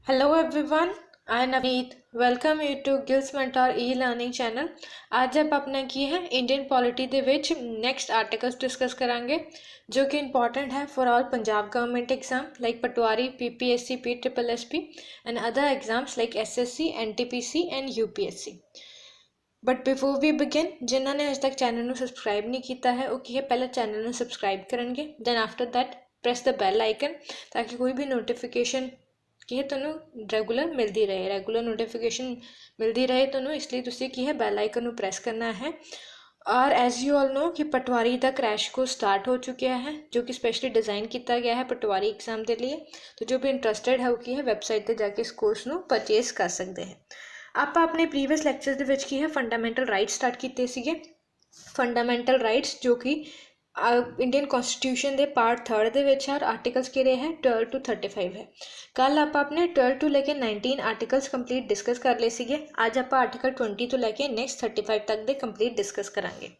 Hello everyone, I am Navneet. Welcome you to Gills Mentor e-learning channel. आज आप अपना की है इंडियन पॉलिटी ਦੇ ਵਿੱਚ नेक्स्ट आर्टिकल्स डिस्कस करांगे जो कि इंपॉर्टेंट है for all Punjab government exam like patwari PPSC PSSP and other exams like SSC NTPC and UPSC. But before we begin जिन्होंने अज तक चैनल ਨੂੰ ਸਬਸਕ੍ਰਾਈਬ ਨਹੀਂ ਕੀਤਾ ਹੈ ਉਹ ਕੀ ਹੈ ਪਹਿਲਾਂ ਚੈਨਲ ਨੂੰ ਸਬਸਕ੍ਰਾਈਬ ਕਰਨਗੇ then after that press the bell icon ਤਾਂ ਕਿ ਕੋਈ ਵੀ ਨੋਟੀਫਿਕੇਸ਼ਨ की है तुहानू रेगूलर मिलती रहे रेगूलर नोटिफिकेशन मिलती रहे तुहानू इसलिए तुसी की है बैल आइकन प्रेस करना है। और एज यू ऑल नो कि पटवारी का क्रैश कोर्स स्टार्ट हो चुका है जो कि स्पेशली डिज़ाइन किया गया है पटवारी एग्जाम के लिए। तो जो भी इंटरस्टेड है वो की है वैबसाइट पर जाके इस कोर्स को परचेज कर सकते हैं। आप अपने प्रीवियस लैक्चर के की है फंडामेंटल राइट्स स्टार्ट किए थे फंडामेंटल राइट्स जो कि इंडियन कॉन्स्टिट्यूशन के पार्ट 3 ਦੇ ਵਿੱਚ और आर्टिकल्स किहड़े है 12 to 35 है। कल आप अपने 12 to लेके 19 आर्टिकल्स कंप्लीट डिस्कस कर ले सीगे। आज आप आर्टिकल 20 तो लेके नेक्स्ट 35 तक दे कंप्लीट डिस्कस करांगे।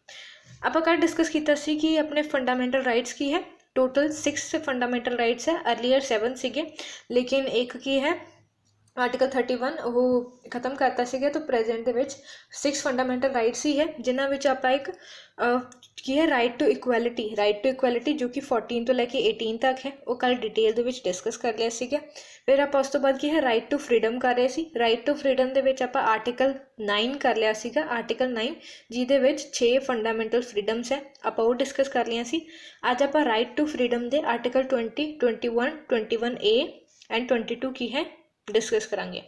आप कल डिस्कस किया सी कि अपने फंडामेंटल राइट्स की है टोटल 6 फंडामेंटल राइट्स है अर्लीयर 7 सीगे लेकिन एक की है आर्टिकल 31 वो खत्म करता सीगा तो प्रेजेंट दे विच 6 फंडामेंटल राइट्स ही है जिन्हां विच आपां एक की है राइट टू इक्वैलिटी जो कि 14 तो लैके 18 तक है वो कल डिटेल दे विच डिस्कस कर लिया सीगा। फिर आप उस तो बाद की है राइट टू फ्रीडम कर रहे सी राइट टू फ्रीडम दे विच आपां आर्टिकल 9 कर लिया सीगा आर्टिकल 9 जिहदे विच 6 फंडामेंटल फ्रीडम्स है आपां वो डिस्कस कर लिया सी। अज आपां राइट टू फ्रीडम दे आर्टिकल 20 21 21A एंड 22 की है डिस्कस करांगे।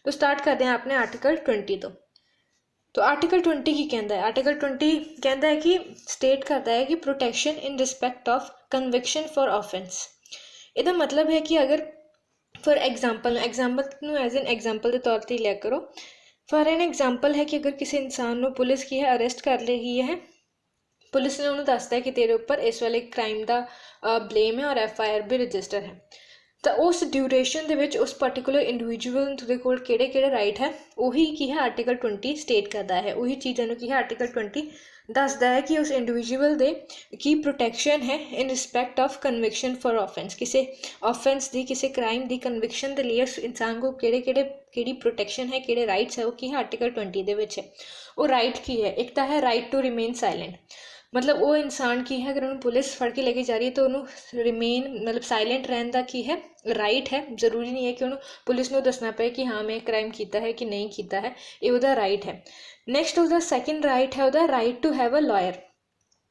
तो स्टार्ट करते हैं अपने आर्टिकल 20 तो आर्टिकल 20 की कहता है आर्टिकल 20 कहता है कि स्टेट करता है कि protection in respect of conviction for offence. इसका मतलब है कि अगर for example as an example के तौर पर लिया करो। फॉर एन एग्जाम्पल है कि अगर किसी इंसान को पुलिस की है अरेस्ट कर रही है पुलिस ने उन्होंने दसता है कि तेरे ऊपर इस वाले क्राइम का ब्लेम है और FIR भी रजिस्टर है तो उस ड्यूरेशन दे विच उस पर्टिकुलर इंडिविजुअल तुहाडे कोल किहड़े राइट है वही की है आर्टिकल 20 स्टेट करता है वही चीज़ों की है आर्टिकल 20 दसदा है कि उस इंडिविजुअल दे की प्रोटेक्शन है in respect of conviction for offence किसी ऑफेंस दी किसी क्राइम दी कन्विक्शन के लिए उस इंसान को किहड़ी प्रोटेक्शन है किहड़े राइट्स है वो की है आर्टिकल 20 दे विच है। वो राइट की है एक तो है राइट टू रिमेन साइलेंट मतलब वो इंसान की है अगर उन्होंने पुलिस फड़ के लेके जा रही है तो उन्होंने रिमेन मतलब साइलेंट रहने का की है राइट है। जरूरी नहीं है कि उन्होंने पुलिस को दसना पे कि हाँ मैं क्राइम किया है कि नहीं किया है ये उसका राइट है। नैक्सट उसका सैकेंड राइट है उसका right to have a lawyer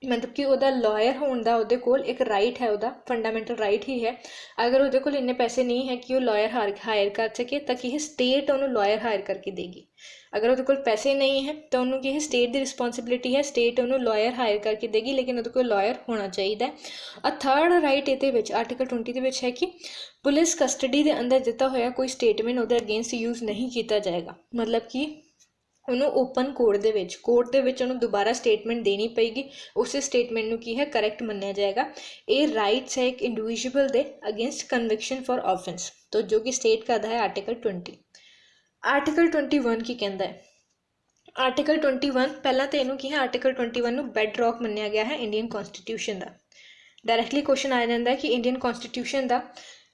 मतलब कि वह लॉयर होने का वो कोल एक राइट है वह फंडामेंटल राइट ही है। अगर वो कोल इन्ने पैसे नहीं है कि वो लॉयर हायर कर सके तो कि स्टेट उन्होंने लॉयर हायर करके देगी। अगर वो कोल पैसे नहीं है तो उन्होंने की स्टेट की रिस्पॉन्सिबिलिटी है स्टेट उन्होंने लॉयर हायर करके देगी लेकिन वो कोल लॉयर होना चाहिए। और थर्ड राइट ये आर्टिकल 20 के है कि पुलिस कस्टडी के अंदर दिता होया कोई स्टेटमेंट वो अगेंस्ट यूज़ नहीं किया जाएगा मतलब कि उन्होंने ओपन कोर्ट के उन्होंने दोबारा स्टेटमेंट देनी पेगी उस स्टेटमेंट को की है करैक्ट मन्या जाएगा। ये राइट्स है एक individual they against conviction for offence तो जो कि स्टेट करता है आर्टिकल 20। आर्टिकल 21 की कहता है आर्टिकल 21 पहला तो इनू की है आर्टिकल 21 बैड रॉक मन्या गया है इंडियन कॉन्स्टिट्यूशन का। डायरैक्टली क्वेश्चन आ जाता है कि इंडियन कॉन्स्टिट्यूशन का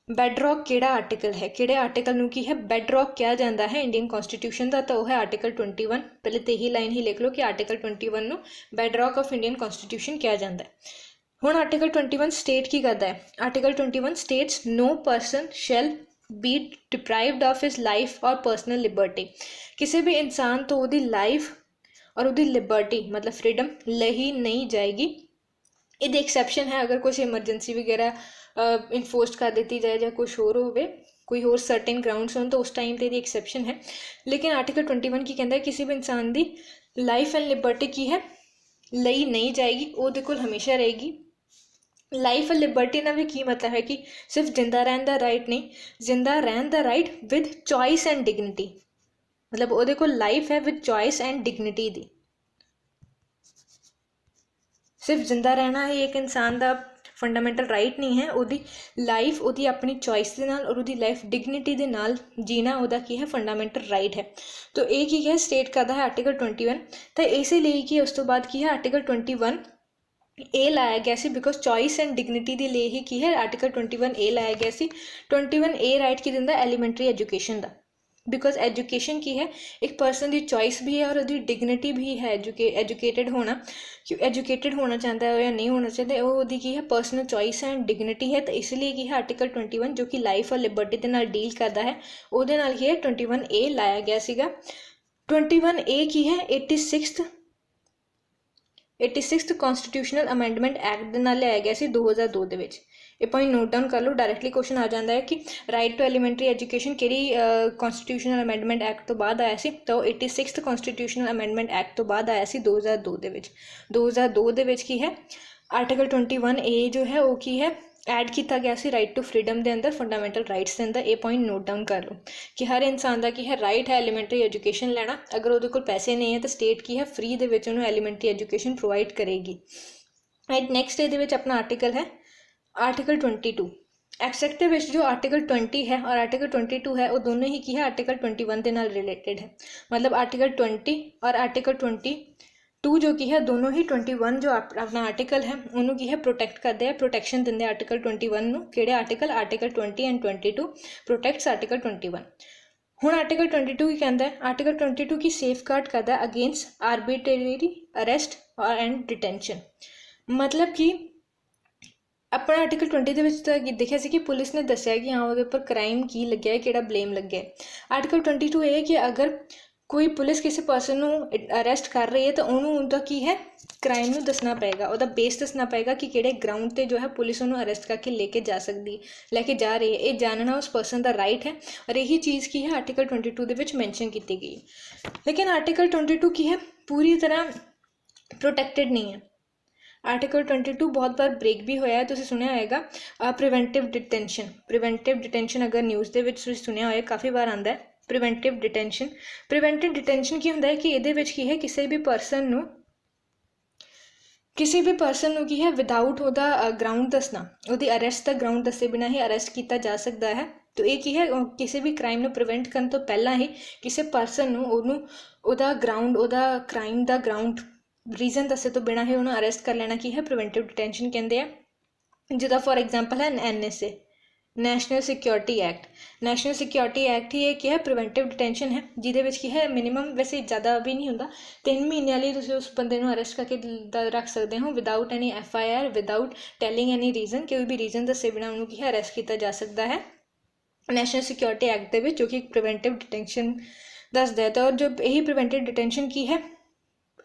बैडरॉक केड़ा आर्टिकल है किहड़े आर्टिकल नूं की है बैडरॉक कहा जाता है इंडियन कॉन्स्टिट्यूशन का तो वह है आर्टिकल 21। पहले तो यही लाइन ही लिख लो कि आर्टिकल 21 नूं बैडरॉक ऑफ इंडियन कॉन्स्टिट्यूशन कहा जाता है। हुण आर्टिकल 21 स्टेट की करता है article 21 states no person shall be deprived of his life और पर्सनल लिबर्टी किसी भी इंसान तो वो लाइफ और वो लिबर्टी मतलब फ्रीडम लही नहीं जाएगी। ये एक्सैप्शन है अगर कुछ एमरजेंसी वगैरह इन्फोर्स कर दी जाए या कुछ होर हो कोई होर सर्टेन ग्राउंड्स हो तो उस टाइम पर एक्सैप्शन है। लेकिन आर्टिकल 21 की कहता है किसी भी इंसान की लाइफ एंड लिबर्टी की है लई नहीं जाएगी वो कोल हमेशा रहेगी। लाइफ एंड लिबर्टी का भी की मतलब है कि सिर्फ जिंदा रहने का राइट नहीं जिंदा रहने का right with choice and dignity मतलब वो कोल लाइफ है विद चॉइस एंड डिग्निटी दी सिर्फ जिंदा रहना ही एक इंसान का फंडामेंटल राइट नहीं है वो लाइफ वो अपनी चॉइस के नाल और वो लाइफ डिग्निटी के नाल जीना वह की है फंडामेंटल राइट है। तो ये की है स्टेट करता है आर्टिकल 21 तो इस लिए कि उस तो बाद की है आर्टिकल 21 ए लाया गया सी बिकॉज चॉइस एंड डिगनिटी के लिए ही की है आर्टिकल 21 ए लाया गया सी। 21 ए राइट की दिंदा एलीमेंट्री एजुकेशन का, बिकॉज एजुकेशन की है एक परसन की चॉइस भी है और उसकी डिगनिटी भी है। एजुकेटेड होना, एजुकेटेड होना चाहता है या नहीं होना चाहता है, वो की है पर्सनल चॉइस एंड डिगनिटी है। तो इसलिए की है आर्टिकल 21 जो कि लाइफ और लिबर्टी के नाल डील करता है ਉਹਦੇ ਨਾਲ ही है 21 ए लाया गया सीगा। 21 ए की है 86th कॉन्स्टिट्यूशनल अमेंडमेंट एक्ट ਦੇ ਨਾਲ ਲਿਆਇਆ ਗਿਆ ਸੀ 2002 ਦੇ ਵਿੱਚ। ਇਹ ਪੁਆਇੰਟ ਨੋਟ ਡਾਊਨ ਕਰ ਲਓ, ਡਾਇਰੈਕਟਲੀ ਕੁਐਸਚਨ ਆ ਜਾਂਦਾ ਹੈ ਕਿ ਰਾਈਟ ਟੂ ਐਲੀਮੈਂਟਰੀ ਐਜੂਕੇਸ਼ਨ ਕਿਹੜੀ ਕॉन्स्टिट्यूशनल ਅਮੈਂਡਮੈਂਟ ਐਕਟ ਤੋਂ ਬਾਅਦ ਆਇਆ ਸੀ, ਤਾਂ ਉਹ 86th ਕॉन्स्टिट्यूशनल ਅਮੈਂਡਮੈਂਟ ਐਕਟ ਤੋਂ ਬਾਅਦ ਆਇਆ ਸੀ 2002 ਦੇ ਵਿੱਚ। 2002 ਦੇ ਵਿੱਚ ਕੀ ਹੈ ਆਰਟੀਕਲ 21 ए जो है वो की है ਐਡ ਕੀਤਾ ਗਿਆ ਸੀ ਰਾਈਟ ਟੂ ਫਰੀडम ਦੇ ਅੰਦਰ, ਫੰਡਾਮੈਂਟਲ ਰਾਈਟਸ ਦੇ ਅੰਦਰ। ਇਹ ਪੁਆਇੰਟ ਨੋਟ ਡਾਊਨ ਕਰ ਲਓ ਕਿ ਹਰ ਇਨਸਾਨ ਦਾ ਕੀ ਹੈ ਰਾਈਟ ਹੈ ਐਲੀਮੈਂਟਰੀ ਐਜੂਕੇਸ਼ਨ ਲੈਣਾ। ਅਗਰ ਉਹਦੇ ਕੋਲ ਪੈਸੇ ਨਹੀਂ ਹੈ ਤਾਂ ਸਟੇਟ ਕੀ ਹੈ ਫ੍ਰੀ ਦੇ ਵਿੱਚ ਉਹਨੂੰ ਐਲੀਮੈਂਟਰੀ ਐਜੂਕੇਸ਼ਨ ਪ੍ਰੋਵਾਈਡ ਕਰੇਗੀ। ਰਾਈਟ, ਨੈਕਸਟ ਇਹਦੇ ਵਿੱਚ ਆਪਣਾ ਆਰਟੀਕਲ ਹੈ आर्टिकल 22। एक्ट के विच जो आर्टिकल 20 है और आर्टिकल 22 है वो दोनों ही की है आर्टिकल 21 के नाल रिलेटेड है। मतलब आर्टिकल 20 और आर्टिकल 22 जो की है दोनों ही 21 जो अपना आर्टिकल है उन्होंने की है प्रोटेक्ट करते हैं, प्रोटेक्शन देंगे आर्टिकल 21 नूं। किहड़े आर्टिकल 20 एंड 22 प्रोटेक्ट्स आर्टिकल 21। हुण आर्टिकल 22 की कहता है आर्टिकल 22 की सेफगार्ड करता है अगेंस्ट आर्बिट्रेरी अरेस्ट और एंड डिटेंशन। मतलब कि अपना आर्टिकल 20 ਦੇ ਵਿੱਚ ਤਾਂ ਦੇਖਿਆ ਸੀ ਕਿ ਪੁਲਿਸ ਨੇ ਦੱਸਿਆ ਕਿ ਹਾਂ ਉਹਦੇ ਉੱਪਰ ਕ੍ਰਾਈਮ ਕੀ ਲੱਗਿਆ ਹੈ, ਕਿਹੜਾ ਬਲੇਮ ਲੱਗਿਆ ਹੈ। ਆਰਟੀਕਲ 22 ਇਹ ਹੈ ਕਿ ਅਗਰ ਕੋਈ ਪੁਲਿਸ ਕਿਸੇ ਪਰਸਨ ਨੂੰ ਅਰੈਸਟ ਕਰ ਰਹੀ ਹੈ ਤਾਂ ਉਹਨੂੰ ਉਹਦਾ ਕੀ ਹੈ ਕ੍ਰਾਈਮ ਨੂੰ ਦੱਸਣਾ ਪਏਗਾ, ਉਹਦਾ ਬੇਸ ਦੱਸਣਾ ਪਏਗਾ ਕਿ ਕਿਹੜੇ ਗਰਾਊਂਡ 'ਤੇ ਜੋ ਹੈ ਪੁਲਿਸ ਉਹਨੂੰ ਅਰੈਸਟ ਕਰਕੇ ਲੈ ਕੇ ਜਾ ਸਕਦੀ ਲੈ ਕੇ ਜਾ ਰਹੀ ਹੈ। ਇਹ ਜਾਣਨਾ ਉਸ ਪਰਸਨ ਦਾ ਰਾਈਟ ਹੈ ਔਰ ਇਹੀ ਚੀਜ਼ ਕੀ ਹੈ ਆਰਟੀਕਲ 22 ਦੇ ਵਿੱਚ ਮੈਂਸ਼ਨ ਕੀਤੀ ਗਈ ਹੈ। ਲੇਕਿਨ ਆਰਟੀਕਲ 22 ਕੀ ਹੈ ਪੂਰੀ ਤਰ੍ਹਾਂ ਪ੍ਰੋਟੈਕਟਡ ਨਹੀਂ ਹੈ। आर्टिकल 22 बहुत बार ब्रेक भी होया है, तुसीं सुनिया होएगा प्रिवेंटिव डिटेंशन अगर न्यूज़ दे विच तुसीं सुनिया होए काफ़ी बार आंदा है प्रिवेंटिव डिटेंशन की हुंदा है कि इहदे विच की है किसी भी परसन नूं की है विदाउट उहदा ग्राउंड दसना, उहदी अरैसट दा ग्राउंड दसे बिना ही अरैसट किया जा सकता है। तो ये की है किसी भी क्राइम नूं प्रिवेंट करन तो पहला ही किसी परसन नूं उहनूं उहदा ग्राउंड उहदा क्राइम दा ग्राउंड रीजन दसे तो बिना ही उन्होंने अरेस्ट कर लेना की है प्रिवेंटिव डिटेंशन कहते हैं। जिदा फॉर एग्जाम्पल है NSA नैशनल सिक्योरिटी एक्ट ही एक है प्रिवेंटिव डिटेंशन है जिहदे विच की है मिनिमम वैसे ज़्यादा भी नहीं होंदा 3 महीने लिए तुसीं उस बंदे नूं अरेस्ट करके रख सकते हो without any FIR without telling any reason, कोई भी रीजन दसे बिना उन्होंने की है अरेस्ट किया जा सकता है नैशनल सिक्योरिटी एक्ट दे विच जो कि प्रिवेंटिव डिटेंशन दसदा है। तो और जो यही प्रिवेंटिव डिटेंशन की है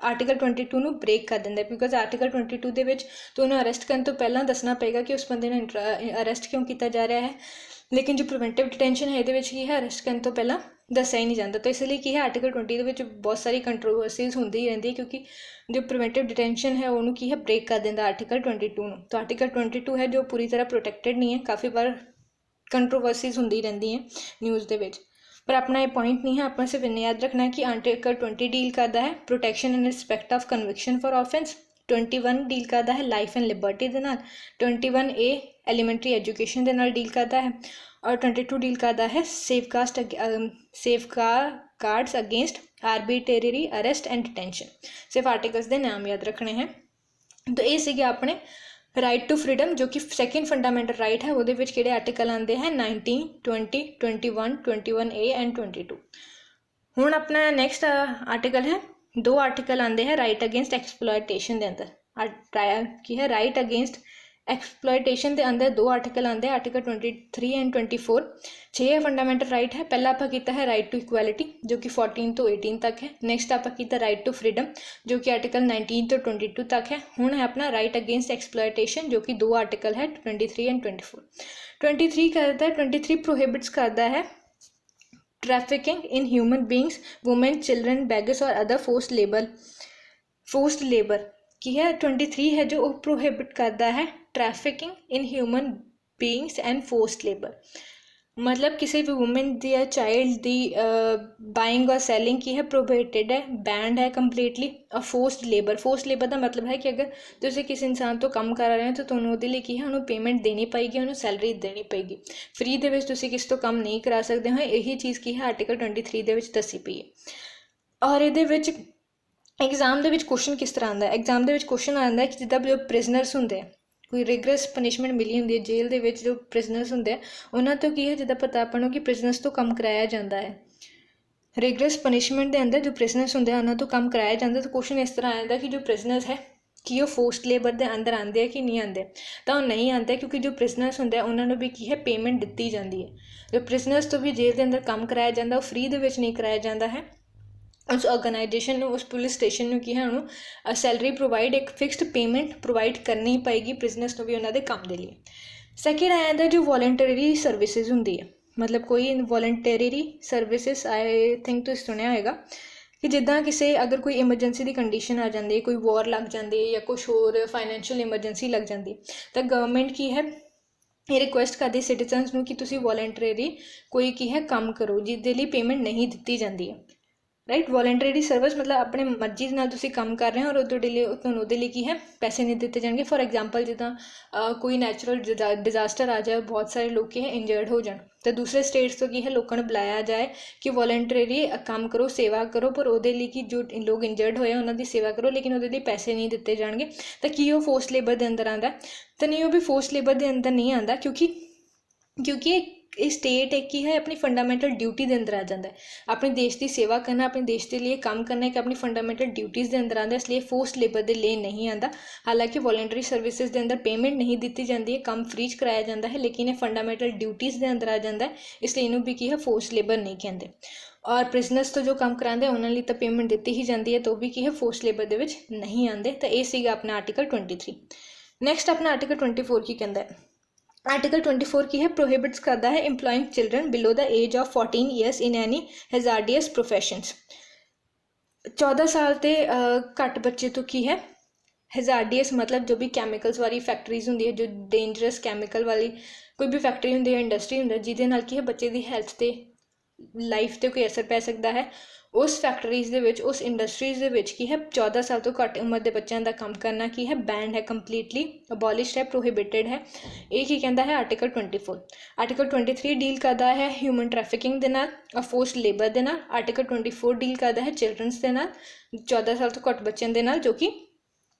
आर्टिकल 22 ਨੂੰ ब्रेक कर ਦਿੰਦਾ बिकॉज आर्टिकल 22 ਦੇ ਵਿੱਚ ਤੁਹਾਨੂੰ अरेस्ट ਕਰਨ ਤੋਂ ਪਹਿਲਾਂ ਦੱਸਣਾ ਪਏਗਾ कि उस बंदे ਨੂੰ अरेस्ट क्यों किया जा रहा है। लेकिन जो प्रिवेंटिव डिटेंशन है ये की है अरेस्ट करने तो पहला दसिया ही नहीं जाता। तो इसलिए की है आर्टिकल 20 ਦੇ ਵਿੱਚ बहुत सारी कंट्रोवर्सीज होंदी ही रहती है क्योंकि जो प्रिवेंटिव डिटेंशन है उन्होंने की है ब्रेक कर देता आर्टिकल 22 ਨੂੰ। तो आर्टिकल 22 है जो पूरी तरह प्रोटेक्टेड नहीं है, काफ़ी बार कंट्रोवर्सीज होंदी रहती हैं न्यूज़ ਦੇ ਵਿੱਚ। पर अपना ये पॉइंट नहीं है, अपना सिर्फ इन्हें याद रखना है कि आर्टिकल 20 डील करता है protection in respect of conviction for offence, 21 deal करता है लाइफ एंड लिबर्टी के नाल, 21 ए एलीमेंट्री एजुकेशन के नाल डील करता है और 22 डील करता है safeguards against arbitrary arrest and detention. सिर्फ आर्टिकल्स के नाम याद रखने हैं। तो ये सीगे अपने राइट टू फ्रीडम जो कि सैकेंड फंडामेंटल राइट है, वो किहड़े आर्टिकल आते हैं 19, 20, 21, 21 ए एंड 22। हुण अपना नेक्स्ट आर्टिकल है, 2 आर्टिकल आते हैं राइट अगेंस्ट एक्सप्लॉयटेशन के अंदर की है राइट अगेंस्ट एक्सप्लॉयटेशन के अंदर 2 आर्टिकल आते हैं आर्टिकल 23 एंड 24। 6 फंडामेंटल राइट है। पहला आपा कीता है राइट टू इक्वैलिटी जो कि 14 तो 18 तक है। नेक्स्ट आपा कीता राइट टू फ्रीडम जो कि आर्टिकल 19 तो 22 तक है। हुण है अपना राइट अगेंस्ट एक्सप्लॉयटेशन जो कि 2 आर्टिकल है 23 एंड 24। 23 करता है 23 प्रोहिबिट्स करता है trafficking in human beings, women, children, beggars और अदर फोर्स्ड लेबर की है। 23 है जो प्रोहिबिट करता है trafficking in human beings and forced labour. मतलब किसी भी वुमेन दी या चाइल्ड दी बाइंग और सैलिंग की है प्रोहिबिटेड है, बैंड है कंप्लीटली। और फोर्स्ड लेबर का मतलब है कि अगर तुम किसी इंसान तो काम करा रहे हो तो तुम्हें वो की है उन्होंने पेमेंट देनी पेगी, उन्होंने सैलरी देनी पेगी। फ्री दे विच तुसीं किसी तो काम नहीं करा सकते हो। यही चीज़ की है आर्टिकल 23 दे विच दसी पई है। और ये एग्जाम ਦੇ ਵਿੱਚ ਕੁਐਸਚਨ ਕਿਸ ਤਰ੍ਹਾਂ ਆਉਂਦਾ ਹੈ? ਐਗਜ਼ਾਮ ਦੇ ਵਿੱਚ ਕੁਐਸਚਨ ਆਉਂਦਾ ਕਿ ਜਿੱਦਾਂ ਜੋ ਪ੍ਰਿਜ਼ਨਰਸ ਹੁੰਦੇ ਆ, ਕੋਈ ਰਿਗਰਸ ਪਨਿਸ਼ਮੈਂਟ ਮਿਲੀ ਹੁੰਦੀ ਹੈ ਜੇਲ੍ਹ ਦੇ ਵਿੱਚ, ਜੋ ਪ੍ਰਿਜ਼ਨਰਸ ਹੁੰਦੇ ਆ ਉਹਨਾਂ ਤੋਂ ਕੀ ਹੈ, ਜਿੱਦਾਂ ਪਤਾ ਆਪਾਂ ਨੂੰ ਕਿ ਪ੍ਰਿਜ਼ਨਰਸ ਤੋਂ ਕੰਮ ਕਰਾਇਆ ਜਾਂਦਾ ਹੈ। ਰਿਗਰਸ ਪਨਿਸ਼ਮੈਂਟ ਦੇ ਅੰਦਰ ਜੋ ਪ੍ਰਿਜ਼ਨਰਸ ਹੁੰਦੇ ਆ ਉਹਨਾਂ ਤੋਂ ਕੰਮ ਕਰਾਇਆ ਜਾਂਦਾ। ਤਾਂ ਕੁਐਸਚਨ ਇਸ ਤਰ੍ਹਾਂ ਆਉਂਦਾ ਕਿ ਜੋ ਪ੍ਰਿਜ਼ਨਰਸ ਹੈ ਕਿ ਉਹ ਫੋਰਸਡ ਲੇਬਰ ਦੇ ਅੰਦਰ ਆਉਂਦੇ ਆ ਕਿ ਨਹੀਂ ਆਉਂਦੇ? ਤਾਂ ਉਹ ਨਹੀਂ ਆਉਂਦੇ, ਕਿਉਂਕਿ ਜੋ ਪ੍ਰਿਜ਼ਨਰਸ ਹੁੰਦੇ ਆ ਉਹਨਾਂ ਨੂੰ ਵੀ ਕੀ ਹੈ, ਪੇਮੈਂਟ ਦਿੱਤੀ ਜਾਂਦੀ ਹੈ। ਜੋ ਪ੍ਰਿਜ਼ਨਰਸ ਤੋਂ ਵੀ ਜੇਲ੍ਹ ਦੇ ਅੰਦਰ ਕੰਮ ਕਰਾਇਆ ਜਾਂਦਾ ਉਹ ਫ੍ਰੀ ਦੇ ਵਿੱਚ ਨਹੀਂ ਕਰਾਇਆ ਜਾਂਦਾ ਹੈ। ਉਸ ਆਰਗੇਨਾਈਜੇਸ਼ਨ ਨੂੰ, ਉਸ ਪੁਲਿਸ ਸਟੇਸ਼ਨ ਨੂੰ ਕੀ ਹੈ, ਉਹਨੂੰ ਸੈਲਰੀ ਪ੍ਰੋਵਾਈਡ, ਇੱਕ ਫਿਕਸਡ ਪੇਮੈਂਟ ਪ੍ਰੋਵਾਈਡ ਕਰਨੀ ਪਏਗੀ ਪ੍ਰਿਜ਼ਨਰਸ ਨੂੰ ਵੀ ਉਹਨਾਂ ਦੇ ਕੰਮ ਦੇ ਲਈ। ਸੈਕਿੰਡ ਆ ਜਾਂਦਾ ਜੋ ਵੋਲੰਟਰੀ ਸਰਵਿਸਿਜ਼ ਹੁੰਦੀ ਹੈ, ਮਤਲਬ ਕੋਈ ਵੋਲੰਟਰੀ ਸਰਵਿਸਿਜ਼, ਆਈ ਥਿੰਕ ਤੁਸੀਂ ਸੁਣਿਆ ਹੋਏਗਾ ਕਿ ਜਿੱਦਾਂ ਕਿਸੇ ਅਗਰ ਕੋਈ ਐਮਰਜੈਂਸੀ ਦੀ ਕੰਡੀਸ਼ਨ ਆ ਜਾਂਦੀ ਹੈ, ਕੋਈ ਵਾਰ ਲੱਗ ਜਾਂਦੀ ਹੈ ਜਾਂ ਕੁਛ ਹੋਰ ਫਾਈਨੈਂਸ਼ੀਅਲ ਐਮਰਜੈਂਸੀ ਲੱਗ ਜਾਂਦੀ, ਤਾਂ ਗਵਰਨਮੈਂਟ ਕੀ ਹੈ, ਇਹ ਰਿਕੁਐਸਟ ਕਰਦੀ ਸਿਟੀਜ਼ਨਸ ਨੂੰ ਕਿ ਤੁਸੀਂ ਵੋਲੰਟਰੀ ਕੋਈ ਕੀ ਹੈ ਕੰਮ ਕਰੋ ਜਿਹਦੇ ਲਈ ਪੇਮੈਂਟ ਨਹੀਂ ਦਿੱਤੀ ਜਾਂਦੀ ਹੈ। ਰਾਈਟ, ਵੋਲੰਟਰੀ ਸਰਵਿਸ ਮਤਲਬ ਆਪਣੇ ਮਰਜ਼ੀ ਨਾਲ ਤੁਸੀਂ ਕੰਮ ਕਰ ਰਹੇ ਹੋ ਔਰ ਤੁਹਾਡੇ ਲਈ, ਤੁਹਾਨੂੰ ਉਹਦੇ ਲਈ ਕੀ ਹੈ, ਪੈਸੇ ਨਹੀਂ ਦਿੱਤੇ ਜਾਣਗੇ। ਫੋਰ ਐਗਜ਼ਾਮਪਲ ਜਿੱਦਾਂ ਕੋਈ ਨੈਚੁਰਲ ਡਿਜ਼ਾਸਟਰ ਆ ਜਾਏ, ਬਹੁਤ ਸਾਰੇ ਲੋਕ ਕੀ ਹੈ ਇੰਜਰਡ ਹੋ ਜਾਣ, ਤਾਂ ਦੂਸਰੇ ਸਟੇਟਸ ਤੋਂ ਕੀ ਹੈ ਲੋਕਾਂ ਨੂੰ ਬੁਲਾਇਆ ਜਾਏ ਕਿ ਵੋਲੰਟਰੀ ਕੰਮ ਕਰੋ, ਸੇਵਾ ਕਰੋ, ਪਰ ਉਹਦੇ ਲਈ ਕਿ ਜੋ ਲੋਕ ਇੰਜਰਡ ਹੋਏ ਉਹਨਾਂ ਦੀ ਸੇਵਾ ਕਰੋ, ਲੇਕਿਨ ਉਹਦੇ ਲਈ ਪੈਸੇ ਨਹੀਂ ਦਿੱਤੇ ਜਾਣਗੇ। ਤਾਂ ਕੀ ਉਹ ਫੋਰਸਡ ਲੇਬਰ ਦੇ ਅੰਦਰ ਆਉਂਦਾ? ਤਾਂ ਨਹੀਂ, ਉਹ ਵੀ ਫੋਰਸਡ ਲੇਬਰ ਦੇ ਅੰਦਰ ਨਹੀਂ ਆਉਂਦਾ, ਕਿਉਂਕਿ ਇਹ ਸਟੇਟ ਇੱਕ ਹੀ ਹੈ ਆਪਣੀ ਫੰਡਾਮੈਂਟਲ ਡਿਊਟੀ ਦੇ ਅੰਦਰ ਆ ਜਾਂਦਾ ਹੈ। ਆਪਣੇ ਦੇਸ਼ ਦੀ ਸੇਵਾ ਕਰਨਾ, ਆਪਣੇ ਦੇਸ਼ ਦੇ ਲਈ ਕੰਮ ਕਰਨਾ ਇੱਕ ਆਪਣੀ ਫੰਡਾਮੈਂਟਲ ਡਿਊਟੀਜ਼ ਦੇ ਅੰਦਰ ਆਉਂਦਾ, ਇਸ ਲਈ ਫੋਰਸਡ ਲੇਬਰ ਦੇ ਲਈ ਨਹੀਂ ਆਉਂਦਾ। ਹਾਲਾਂਕਿ ਵੋਲੰਟਰੀ ਸਰਵਿਸਿਜ਼ ਦੇ ਅੰਦਰ ਪੇਮੈਂਟ ਨਹੀਂ ਦਿੱਤੀ ਜਾਂਦੀ ਹੈ, ਕੰਮ ਫ੍ਰੀ 'ਚ ਕਰਾਇਆ ਜਾਂਦਾ ਹੈ, ਲੇਕਿਨ ਇਹ ਫੰਡਾਮੈਂਟਲ ਡਿਊਟੀਜ਼ ਦੇ ਅੰਦਰ ਆ ਜਾਂਦਾ ਹੈ, ਇਸ ਲਈ ਇਹਨੂੰ ਵੀ ਕੀ ਹੈ, ਫੋਰਸਡ ਲੇਬਰ ਨਹੀਂ ਕਹਿੰਦੇ। ਔਰ ਪ੍ਰਿਜ਼ਨਰਸ ਤੋਂ ਜੋ ਕੰਮ ਕਰਾਉਂਦੇ ਉਹਨਾਂ ਲਈ ਤਾਂ ਪੇਮੈਂਟ ਦਿੱਤੀ ਹੀ ਜਾਂਦੀ ਹੈ, ਤਾਂ ਉਹ ਵੀ ਕੀ ਹੈ, ਫੋਰਸਡ ਲੇਬਰ ਦੇ ਵਿੱਚ ਨਹੀਂ ਆਉਂਦੇ। ਤਾਂ ਇਹ ਸੀਗਾ ਆਪਣਾ ਆਰਟੀਕਲ 23। ਨੈਕਸਟ ਆਪਣਾ ਆਰਟੀਕਲ 24 ਕੀ ਕਹਿੰਦਾ ਹੈ? आर्टिकल 24 की है, प्रोहिबिट्स करता है employing children below the age of 14 years in any hazardous professions. 14 साल ते घट बच्चे तो की है हैजार्डियस मतलब जो भी कैमिकल्स वाली फैक्ट्रीज होंगी है, जो डेंजरस कैमिकल वाली कोई भी फैक्ट्री होंगी है, इंडस्ट्री होंगी जिहदे नाल की है बच्चे की हैल्थ ते लाइफ ते कोई असर पै सकता है। उस फैक्ट्रीज़ दे विच, उस इंडस्ट्रीज़ दे विच की है 14 साल तो घट उम्र के बच्चों का काम करना की है बैंड है, कंप्लीटली अबॉलिश्ड है, प्रोहिबिटेड है। ये की कहता है आर्टिकल 24। आर्टिकल 23 डील करता है ह्यूमन ट्रैफिकिंग के नाल और फोर्स्ड लेबर के नाल। आर्टिकल 24 डील करता है चिल्ड्रनस के नाल, 14 साल तो घट बच्चों के नाल जो कि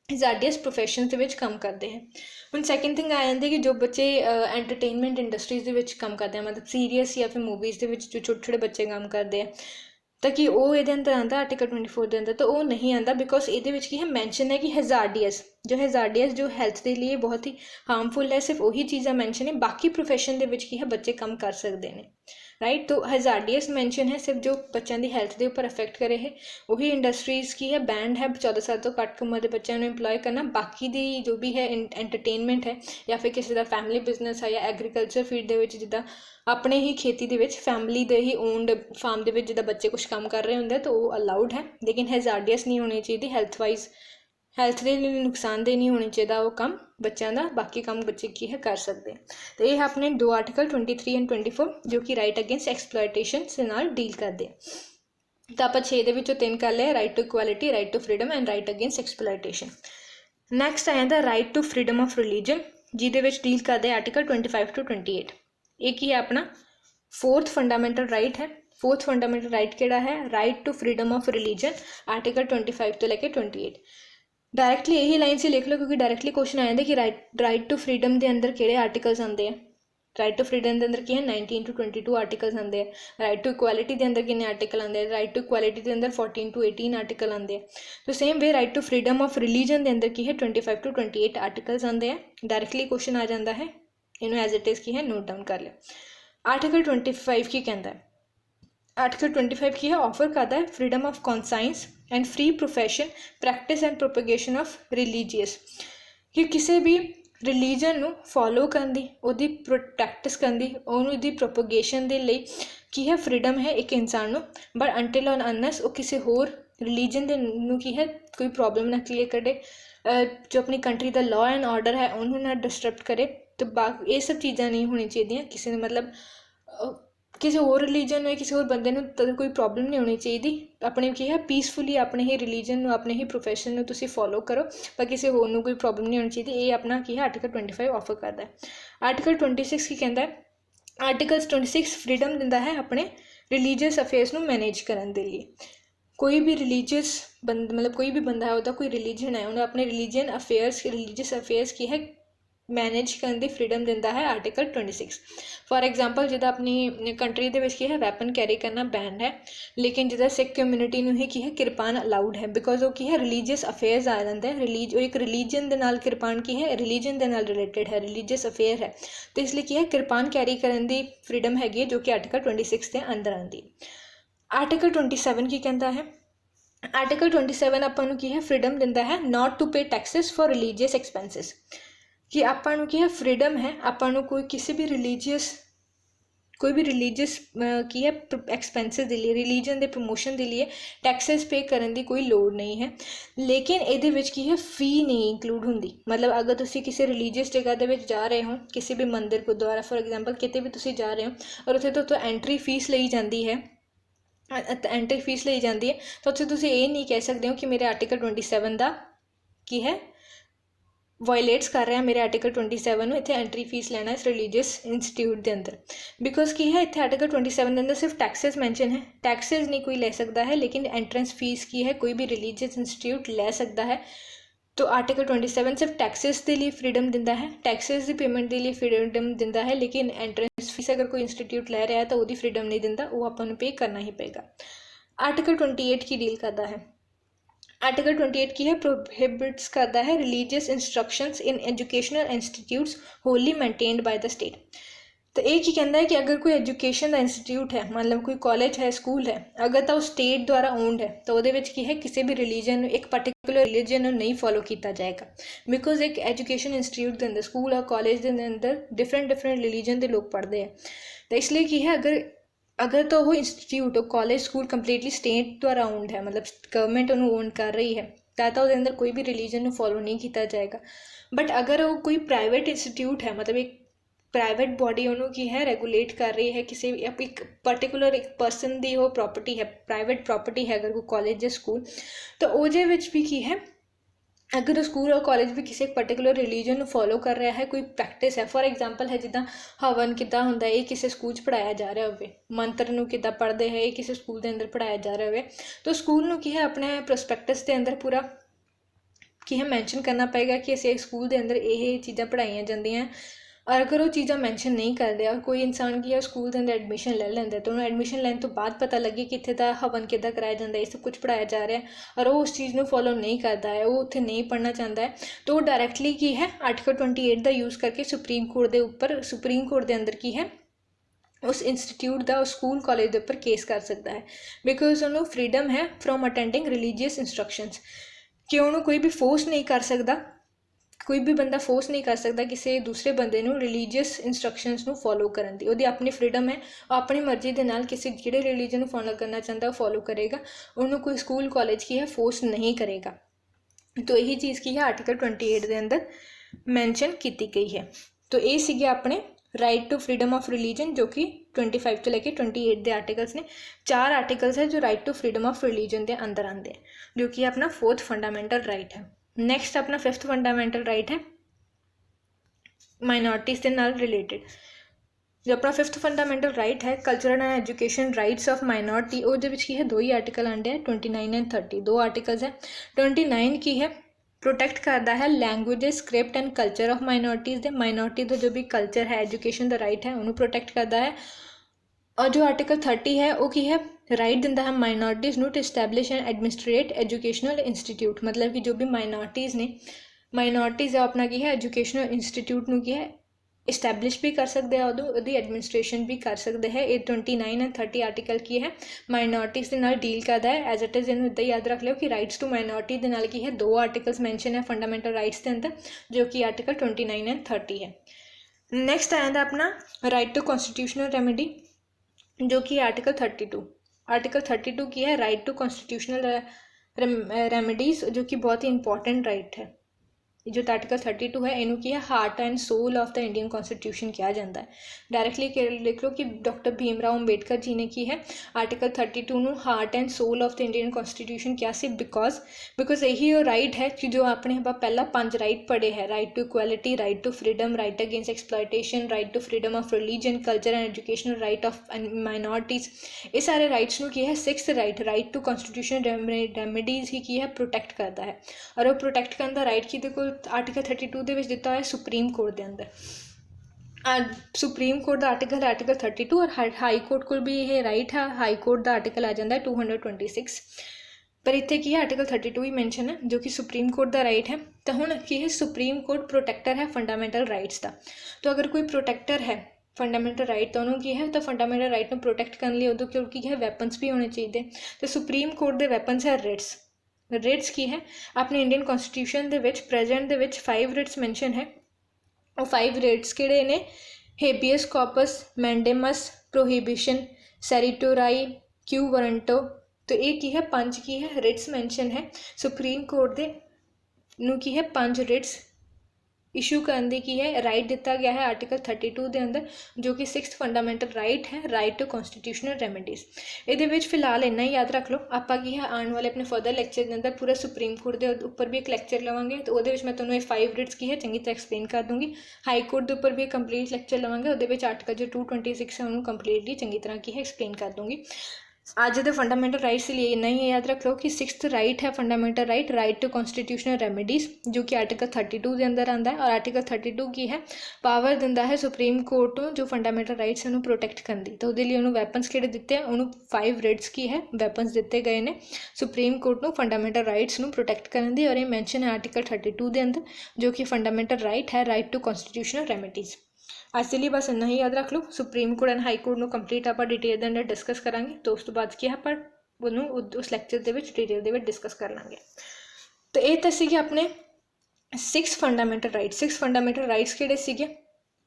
हैजार्डियस प्रोफैशन के काम करते हैं। ਹੁਣ ਸੈਕਿੰਡ ਥਿੰਗ ਆ ਜਾਂਦੀ ਕਿ ਜੋ ਬੱਚੇ ਐਂਟਰਟੇਨਮੈਂਟ ਇੰਡਸਟਰੀਜ਼ ਦੇ ਵਿੱਚ ਕੰਮ ਕਰਦੇ ਆ, ਮਤਲਬ ਸੀਰੀਅਸ ਜਾਂ ਫਿਰ ਮੂਵੀਜ਼ ਦੇ ਵਿੱਚ ਜੋ ਛੋਟੇ ਛੋਟੇ ਬੱਚੇ ਕੰਮ ਕਰਦੇ ਆ, ਤਾਂ ਕਿ ਉਹ ਇਹਦੇ ਅੰਦਰ ਆਉਂਦਾ ਆਰਟੀਕਲ 24 ਦੇ ਅੰਦਰ? ਤਾਂ ਉਹ ਨਹੀਂ ਆਉਂਦਾ, ਬਿਕੋਜ਼ ਇਹਦੇ ਵਿੱਚ ਕੀ ਹੈ, ਮੈਂਸ਼ਨ ਹੈ ਕਿ ਹੈਜ਼ਾਰਡੀਅਸ ਜੋ ਹੈਲਥ ਦੇ ਲਈ ਬਹੁਤ ਹੀ ਹਾਰਮਫੁਲ ਹੈ, ਸਿਰਫ ਉਹੀ ਚੀਜ਼ਾਂ ਮੈਂਸ਼ਨ ਹੈ। ਬਾਕੀ ਪ੍ਰੋਫੈਸ਼ਨ ਦੇ ਵਿੱਚ ਕੀ ਹੈ, ਬੱਚੇ ਕੰਮ ਕਰ ਸਕਦੇ ਨੇ, राइट। तो हैजार्डियस मेंशन है सिर्फ जो बच्चों की हैल्थ के उपर अफेक्ट करे है, वही इंडस्ट्रीज़ की है बैंड है 14 साल तो घट उम्र के बच्चों को इंप्लॉय करना। बाकी दी जो भी है एंटरटेनमेंट है या फिर किसी का फैमिली बिजनेस है या एग्रीकल्चर फील्ड के जिदा अपने ही खेती के फैमिली के ही ओनड फार्म के जिदा बच्चे कुछ काम कर रहे होंगे तो वो अलाउड है, लेकिन हैजार्डियस नहीं होनी चाहिए हैल्थ वाइज, हैल्थ के लिए नुकसानदेह नहीं होना चाहिए वो काम बच्चों का, बाकी काम बच्चे की है कर सकते हैं। तो ये अपने दो आर्टिकल 23 एंड 24 जो कि राइट अगेंस्ट एक्सप्लॉयटेशन से नाल डील करते हैं। तो आप 6 के विचों 3 कर लिया, right to equality, right to freedom and right against exploitation. Next आ जाता right to freedom of religion, जिहदे विच डील करते हैं आर्टिकल 25 टू 28। एक ही है अपना 4th फंडामेंटल राइट है। 4th फंडामेंटल राइट किहड़ा है? Right to freedom of religion, article 25 तो लैके 28। डायरैक्टली यही लाइन से लिख लो क्योंकि डायरैक्टली क्वेश्चन आ जाता है कि राइट टू फ्रीडम के अंदर किहड़े आर्टिकल्स आते हैं। राइट टू फ्रीडम के अंदर की है 19 टू 22 आर्टिकल्स आते हैं। राइट टू इक्वालिटी के अंदर कितने आर्टिकल आते हैं? राइट टू इक्वालिटी के अंदर 14 टू 18 आर्टिकल आते हैं। तो same way right to freedom of religion के अंदर की है 25 टू 28 आर्टिकल्स आते हैं। डायरैक्टली क्वेश्चन आ जाता है, इन्होंने एज इट इज़ की है नोट डाउन कर लिया। आर्टिकल 25 की कहता है? आर्टिकल 25 की है ऑफर करता है freedom of conscience and free profession practice and propagation of religious, कि किसी भी रिलीजन ਨੂੰ फॉलो करने ਦੀ, ਉਹਦੀ प्रैक्टिस करने ਦੀ, ਉਹਦੀ प्रोपगेशन ਦੇ ਲਈ ਕੀ ਹੈ फ्रीडम है एक इंसान ਨੂੰ, बट अंटिल और अनलेस ਉਹ ਕਿਸੇ ਹੋਰ रिलीजन ਦੇ ਨੂੰ ਕੀ है कोई प्रॉब्लम ना क्रिएट करे, जो अपनी कंट्री का लॉ एंड ऑर्डर है उन्होंने ना डिस्टर्ब करे। तो ये सब चीज़ां नहीं होनी चाहिए किसी ने, मतलब किसी होर रिलीजन में किसी होर बंदे कोई प्रॉब्लम नहीं होनी चाहिए। अपने की है पीसफुली अपने ही रिलीजन अपने ही प्रोफैशन में तुसी फॉलो करो, पर किसी होर कोई प्रॉब्लम नहीं होनी चाहिए। ये अपना की है आर्टिकल 25 ऑफर करता है। आर्टिकल 26 की कहता है? आर्टिकल 26 फ्रीडम दिंदा है अपने रिलीजियस अफेयर्स में मैनेज करने के लिए। कोई भी रिलीजियस मतलब कोई भी बंदा है, कोई रिलीजन है, उन्हें अपने रिलीजियस अफेयर्स की है मैनेज करने की फ्रीडम दिंदा है आर्टिकल 26। फॉर एग्जाम्पल जिदा अपनी कंट्री ਦੇ ਵਿੱਚ ਕੀ ਹੈ ਵੈਪਨ ਕੈਰੀ ਕਰਨਾ ਬੈਨ ਹੈ, ਲੇਕਿਨ ਜਿੱਦਾਂ ਸਿੱਖ ਕਮਿਊਨਿਟੀ ਨੂੰ ਹੀ ਕੀ ਹੈ ਕਿਰਪਾਨ ਅਲਾਉਡ ਹੈ, ਬਿਕੋਜ਼ ਉਹ ਕੀ ਹੈ ਰਿਲੀਜੀਅਸ ਅਫੇਅਰਸ ਆ ਜਾਂਦਾ ਹੈ। ਉਹ ਇੱਕ ਰਿਲੀਜਨ ਦੇ ਨਾਲ ਕਿਰਪਾਨ ਕੀ ਹੈ ਰਿਲੀਜਨ ਦੇ ਨਾਲ ਰਿਲੇਟਡ ਹੈ, ਰਿਲੀਜੀਅਸ ਅਫੇਅਰ ਹੈ, ਤੇ ਇਸ ਲਈ ਕੀ ਹੈ ਕਿਰਪਾਨ ਕੈਰੀ ਕਰਨ ਦੀ ਫਰੀडम ਹੈਗੀ ਹੈ, ਜੋ ਕਿ ਆਰਟੀਕਲ 26 ਦੇ ਅੰਦਰ ਆਉਂਦੀ ਹੈ। ਆਰਟੀਕਲ 27 ਕੀ ਕਹਿੰਦਾ ਹੈ? ਆਰਟੀਕਲ 27 ਆਪਾਂ ਨੂੰ ਕੀ ਹੈ ਫਰੀडम ਦਿੰਦਾ ਹੈ not to pay taxes for religious expenses, कि ਆਪਾਂ ਨੂੰ ਕੀ ਹੈ ਫਰੀडम ਹੈ ਆਪਾਂ ਨੂੰ ਕੋਈ ਕਿਸੇ ਵੀ ਰਿਲੀਜੀਅਸ ਕੀ ਹੈ ਐਕਸਪੈਂਸਿਸ ਦੇ ਲਈ, ਰਿਲੀਜਨ ਦੇ ਪ੍ਰਮੋਸ਼ਨ ਦੇ ਲਈ ਟੈਕਸਿਸ ਪੇ ਕਰਨ ਦੀ ਕੋਈ ਲੋੜ ਨਹੀਂ ਹੈ। ਲੇਕਿਨ ਇਹਦੇ ਵਿੱਚ ਕੀ ਹੈ ਫੀ ਨਹੀਂ ਇੰਕਲੂਡ ਹੁੰਦੀ। ਮਤਲਬ ਅਗਰ ਤੁਸੀਂ ਕਿਸੇ ਰਿਲੀਜੀਅਸ ਜਗ੍ਹਾ ਦੇ ਵਿੱਚ ਜਾ ਰਹੇ ਹੋ, ਕਿਸੇ ਵੀ ਮੰਦਿਰ ਗੁਰਦੁਆਰਾ ਫॉर एग्जांपल ਕਿਤੇ ਵੀ ਤੁਸੀਂ ਜਾ ਰਹੇ ਹੋ ਔਰ ਉੱਥੇ ਤੋਂ ਐਂਟਰੀ ਫੀਸ ਲਈ ਜਾਂਦੀ ਹੈ ਤਾਂ ਉੱਥੇ ਤੁਸੀਂ ਇਹ ਨਹੀਂ ਕਹਿ ਸਕਦੇ ਹੋ ਕਿ ਮੇਰੇ ਆਰਟੀਕਲ 27 ਦਾ ਕੀ ਹੈ ਵਾਇਲੇਟਸ ਕਰ ਰਿਹਾ ਮੇਰੇ ਆਰਟੀਕਲ 27 ਨੂੰ, ਇੱਥੇ ਐਂਟਰੀ ਫੀਸ ਲੈਣਾ ਇਸ ਰਿਲੀਜੀਅਸ ਇੰਸਟੀਟਿਊਟ ਦੇ ਅੰਦਰ, ਬਿਕੋਜ਼ ਕੀ ਹੈ ਇੱਥੇ ਆਰਟੀਕਲ 27 ਦੇ ਅੰਦਰ ਸਿਰਫ ਟੈਕਸਿਸ ਮੈਂਸ਼ਨ ਹੈ, ਟੈਕਸਿਸ ਨਹੀਂ ਕੋਈ ਲੈ ਸਕਦਾ ਹੈ, ਲੇਕਿਨ ਐਂਟਰੈਂਸ ਫੀਸ ਕੀ ਹੈ ਕੋਈ ਵੀ ਰਿਲੀਜੀਅਸ ਇੰਸਟੀਟਿਊਟ ਲੈ ਸਕਦਾ ਹੈ। तो आर्टिकल 27 सिर्फ टैक्सेस के लिए फ्रीडम दिंदा है, टैक्सेस की पेमेंट के लिए फ्रीडम दिंदा है, लेकिन एंट्रेंस फीस अगर कोई इंस्टीट्यूट लै रहा है तो वो फ्रीडम नहीं दिंदा, वो अपन पे करना ही पेगा। आर्टिकल 28 की डील करता है। आर्टिकल 28 की है प्रोहिबिट्स करता है religious instructions in educational institutes Holi maintained by the state. तो ये की कहता है कि अगर कोई एजुकेशन का इंस्टीट्यूट है, मतलब कोई कॉलेज है, स्कूल है, अगर तो स्टेट द्वारा ओनड है तो वो की है किसी भी रिलीजन एक पर्टिकुलर रिलीजन नहीं फॉलो किया जाएगा, बिकॉज एक एजुकेशन इंस्टीट्यूट के अंदर स्कूल और कॉलेज के अंदर डिफरेंट रिलीजन के लोग पढ़ते हैं, तो इसलिए की है अगर तो वो institute college school completely state द्वारा ओनड है, मतलब गवर्नमेंट उन्होंने ओन कर रही है, तो वो अंदर कोई भी रिलीजन फॉलो नहीं किया जाएगा। बट अगर वो कोई प्राइवेट इंस्टीट्यूट है, मतलब एक प्राइवेट बॉडी उन्होंने की है रेगूलेट कर रही है, किसी एक पर्टिकुलर एक पर्सन की वो प्रॉपर्टी है, प्राइवेट प्रॉपर्टी है अगर कोई कॉलेज या स्कूल, तो ਉਹਦੇ ਵਿੱਚ भी की है अगर स्कूल और कॉलेज भी किसी पर्टिकुलर रिलीजन फॉलो कर रहा है, कोई प्रैक्टिस है, फॉर एग्जांपल है जिदा हवन किदा होंदा है, ये किसी स्कूल पढ़ाया जा रहा हो, मंत्र नूं किदा पढ़ते हैं, ये किसी स्कूल के अंदर पढ़ाया जा रहा हो, तो स्कूल नूं की है अपने प्रोस्पैक्टस के अंदर पूरा की है मैंशन करना पेगा कि असीं स्कूल के अंदर ये चीज़ां पढ़ाई जांदियां। और अगर वो चीज़ा मैंशन नहीं करते और कोई इंसान की है स्कूल के अंदर एडमिशन ले लेंदा, तो उन्हें एडमिशन लैन तो बाद पता लगे कि इत्थे दा हवन किद्दां कराया जाता है, ये सब कुछ पढ़ाया जा रहा है, और वो उस चीज़ को फॉलो नहीं करता है, वो उत्थे नहीं पढ़ना चाहता है, तो वो डायरैक्टली की है आर्टिकल 28 का यूज़ करके सुप्रीम कोर्ट के अंदर की है उस इंस्टीट्यूट का उस स्कूल कॉलेज के उपर केस कर सकता है, बिकॉज उन्होंने फ्रीडम है फ्रॉम अटेंडिंग रिलीजीयस इंस्ट्रक्शंस, कि उन्होंने कोई भी फोर्स नहीं कर सकता, कोई भी बंदा फोर्स नहीं कर सकता किसी दूसरे बंदे नूं रिलीजीयस इंस्ट्रक्शंस नूं फॉलो करन दी, उहदी अपनी फ्रीडम है, अपनी मर्जी के नाल किसी जिहड़े रिलीजन नूं फॉलो करना चाहता है वो फॉलो करेगा, उन्होंने कोई स्कूल कॉलेज की है फोर्स नहीं करेगा। तो यही चीज़ की है आर्टिकल 28 के अंदर मैंशन की गई है। तो ये सीगे अपने right to freedom of religion, जो कि 25 तो लेके 28 के आर्टिकल्स ने, 4 आर्टिकल्स है जो right to freedom of religion के अंदर आते हैं, जो कि अपना 4th फंडामेंटल राइट है। नैक्सट अपना 5th फंडामेंटल राइट है माइनॉरिटीज़ के नाल रिलेटेड। जो अपना 5th फंडामेंटल राइट है cultural and education rights of minority, वो की है 2 ही आर्टिकल आते हैं 29 एंड 30, 2 आर्टिकल्स है। 29 की है प्रोटेक्ट करता है languages script and culture of minorities they, minority का जो भी कल्चर है एजुकेशन का राइट है उन्होंने प्रोटेक्ट करता है। और जो आर्टिकल 30 है वो की है राइट दिंदा है माइनॉरिटीज़ नू to establish and administrate educational institute, मतलब कि जो भी माइनॉरिटीज़ ने माइनॉरिटीज़ है अपना की है एजुकेशनल इंस्टीट्यूट नू की है इस्टैबलिश भी कर सकते हैं, उहदी एडमिनिस्ट्रेशन भी कर सकते हैं। ये 29 एंड 30 आर्टिकल की है माइनॉरिटीज़ के नाल डील करता है। एज इट इज़ इन्हूं इदां याद रख लो कि राइट्स टू माइनॉरिटी के नाल की है 2 आर्टिकल्स मैंशन है फंडामेंटल राइट्स के अंदर, जो कि आर्टिकल 29 एंड 30 है। नैक्सट आ जाता अपना राइट टू कॉन्स्टिट्यूशनल रेमेडी, जो कि आर्टिकल 32। आर्टिकल 32 की है राइट टू कॉन्स्टिट्यूशनल रेमेडीज़, जो कि बहुत ही इंपॉर्टेंट राइट है। जो आर्टिकल 32 है इनू की है heart and soul of the Indian constitution कहा जाता है। डायरेक्टली लिख लो कि डॉक्टर भीमराव अंबेडकर जी ने की है आर्टिकल 32 नू heart and soul of the Indian constitution क्या सी बिकॉज यही वो राइट है कि जो आपने पहला 5 राइट पढ़े है, right to equality, right to freedom, right against exploitation, right to freedom of religion, culture and educational, right of minorities, ये सारे राइट्स नू की है 6th right, right to constitution remedies ही की है प्रोटैक्ट करता है। और वो प्रोटैक्ट करने का राइट की कोल आर्टिकल 32 ਦੇ ਵਿੱਚ ਦਿੱਤਾ ਹੋਇਆ सुप्रीम कोर्ट के अंदर। सुप्रीम कोर्ट का आर्टिकल है आर्टिकल 32 और हाई कोर्ट को भी ये राइट है, हाई कोर्ट का आर्टिकल आ जाता है 226, पर इतने की है आर्टिकल 32 ही मैंशन है जो कि सुप्रीम कोर्ट का राइट है। तो हुण की है सुप्रीम कोर्ट प्रोटैक्टर है फंडामेंटल राइट्स का। तो अगर कोई प्रोटैक्टर है फंडामेंटल राइट तो उन्होंने की है तो फंडामेंटल राइट में प्रोटैक्ट करने लिए उदों क्योंकि है वैपन्स भी होने चाहिए। तो सुप्रीम कोर्ट के वैपन्स है रिट्स की है अपने इंडियन कॉन्स्टिट्यूशन के प्रेजेंट के 5 रिट्स मैंशन है। वो 5 रिट्स किहड़े ने, habeas corpus, mandamus, prohibition, certiorari, quo warranto. तो ये की है 5 की है रिट्स मैंशन है सुप्रीम कोर्ट के नू की है 5 रिट्स इशू करने की है राइट दिता गया है आर्टिकल 32 के अंदर जो कि 6th फंडामेंटल राइट है, राइट टू कॉन्स्टिट्यूशनल रेमेडीज़। ये फिलहाल इन्ना ही याद रख लो। आप की है आने वाले अपने फर्दर लैक्चर के अंदर पूरा सुप्रीम कोर्ट के उपर भी एक लैक्चर लवांगे तो वो मैं तुम्हें 5 रिट्स की है चंगी तरह एक्सप्लेन कर दूँगी। हाई कोर्ट के उपर भी एक कंप्लीट लैक्चर लवांगे, वो आर्टिकल जो 226 है उन्होंने कंप्लीटली चंगी तरह की है एक्सप्लेन कर दूँगी। आज के फंडामेंटल राइट्स लिए इतना ही याद रख लो कि 6th राइट है fundamental right, right to constitutional remedies जो कि आर्टिकल 32 के अंदर आता है। और आर्टिकल 32 की है पावर दिंदा है सुप्रीम कोर्ट को जो फंडामेंटल राइट्स उन्होंने प्रोटैक्ट करने। तो वो उन्होंने वैपन्स किहड़े दिते हैं, उन्होंने 5 रिट्स की है वैपन्स दिते गए हैं सुप्रीम कोर्ट को फंडामेंटल राइट्स को प्रोटैक्ट करने की। और ये मैंशन है आर्टिकल 32 के अंदर जो कि फंडामेंटल राइट है, राइट टू कॉन्स्टिट्यूशनल रेमेडीज़। आज के लिए बस इन्ना ही याद रख लो। Supreme court and high court को कंप्लीट आप डिटेल के अंदर डिस्कस करांगे तो उस तो बाद की आप उस लैक्चर के डिटेल के डिस्कस कर लाँगे। तो ये तो सी अपने 6 फंडामेंटल राइट्स। 6 फंडामेंटल राइट्स किहड़े सीगे,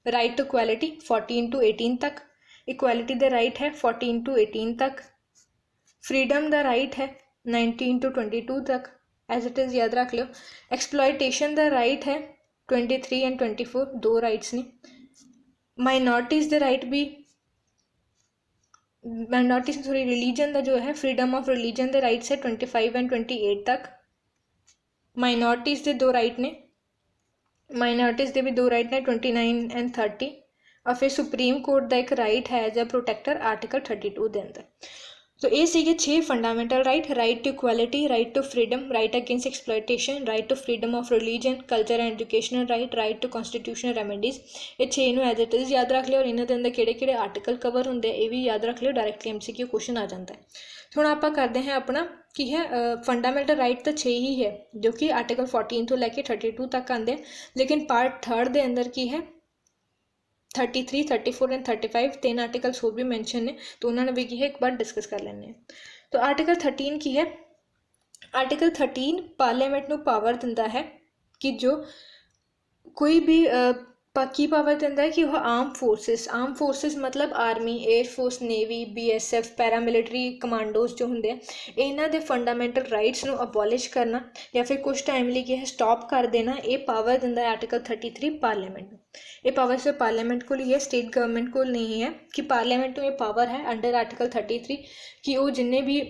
राइट टू इक्वलिटी 14 to 18 तक, इक्वलिटी का राइट है 14 to 18 तक, फ्रीडम का राइट है 19 to 22 तक एज इट इज़ याद रख लो। एक्सप्लॉयटेशन का राइट है 23 and 24, 2 राइट्स ने। माइनॉरिटीज़ द राइट भी माइनॉरिटीज सॉरी रिलीजन का जो है फ्रीडम ऑफ रिलीजन के राइट्स है 25 and 28 तक। माइनॉरिटीज़ के 2 राइट ने, माइनॉरिटीज़ के भी 2 राइट ने 29 and 30। और फिर सुप्रीम कोर्ट का एक राइट है एज अ प्रोटैक्टर आर्टिकल 32 के अंदर। तो ये सीगे 6 fundamental right, right to equality, right to freedom, right against exploitation, right to freedom of religion, culture and educational right, right to constitutional remedies. ये 6 नू एज इट इज़ याद रख लियो और इन्होंने अंदर किहड़े आर्टिकल कवर होंगे ये भी याद रख लियो, डायरेक्टली MCQ क्वेश्चन आ जाता है। हुण आपां करते हैं अपना कि है फंडामेंटल राइट तो 6 ही है जो कि आर्टिकल 14 तो लैके 32 तक आते हैं, लेकिन पार्ट 3rd के अंदर की है 33, 34 and 35 3 आर्टिकल्स हो भी मैंशन ने तो उन्होंने भी की है एक बार डिस्कस कर लेने। तो आर्टिकल 13 की है, आर्टिकल 13 पार्लियामेंट को पावर दिंदा है कि जो कोई भी की पावर दिंदा है कि वह आर्म फोर्सिस मतलब army, air force, navy, BSF, paramilitary commandos जो होंगे इन्हों के फंडामेंटल राइट्स को अबॉलिश करना या फिर कुछ टाइम लिए है स्टॉप कर देना, ये पावर दिंदा है आर्टिकल 33 पार्लियामेंट को। ये पावर सिर्फ पार्लियामेंट को ही है, स्टेट गवर्नमेंट को नहीं है कि पार्लियामेंट को ये पावर है अंडर आर्टिकल 33 कि वो जिन्हें भी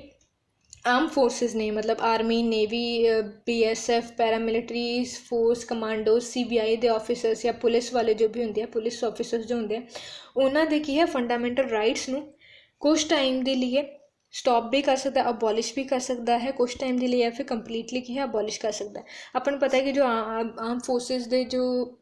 आर्म फोर्सेस ने मतलब army, navy, BSF, paramilitary force, commandos, CBI के ऑफिसर्स या पुलिस वाले जो भी होंगे पुलिस ऑफिसर्स जो होंगे उन्होंने की है फंडामेंटल राइट्स नू कुछ टाइम के लिए स्टॉप भी कर सकता है, अबॉलिश भी कर सकता है कुछ टाइम के लिए या फिर कंप्लीटली की है अबॉलिश कर सकता है। अपन पता है कि जो आर्म फोर्सेस के जो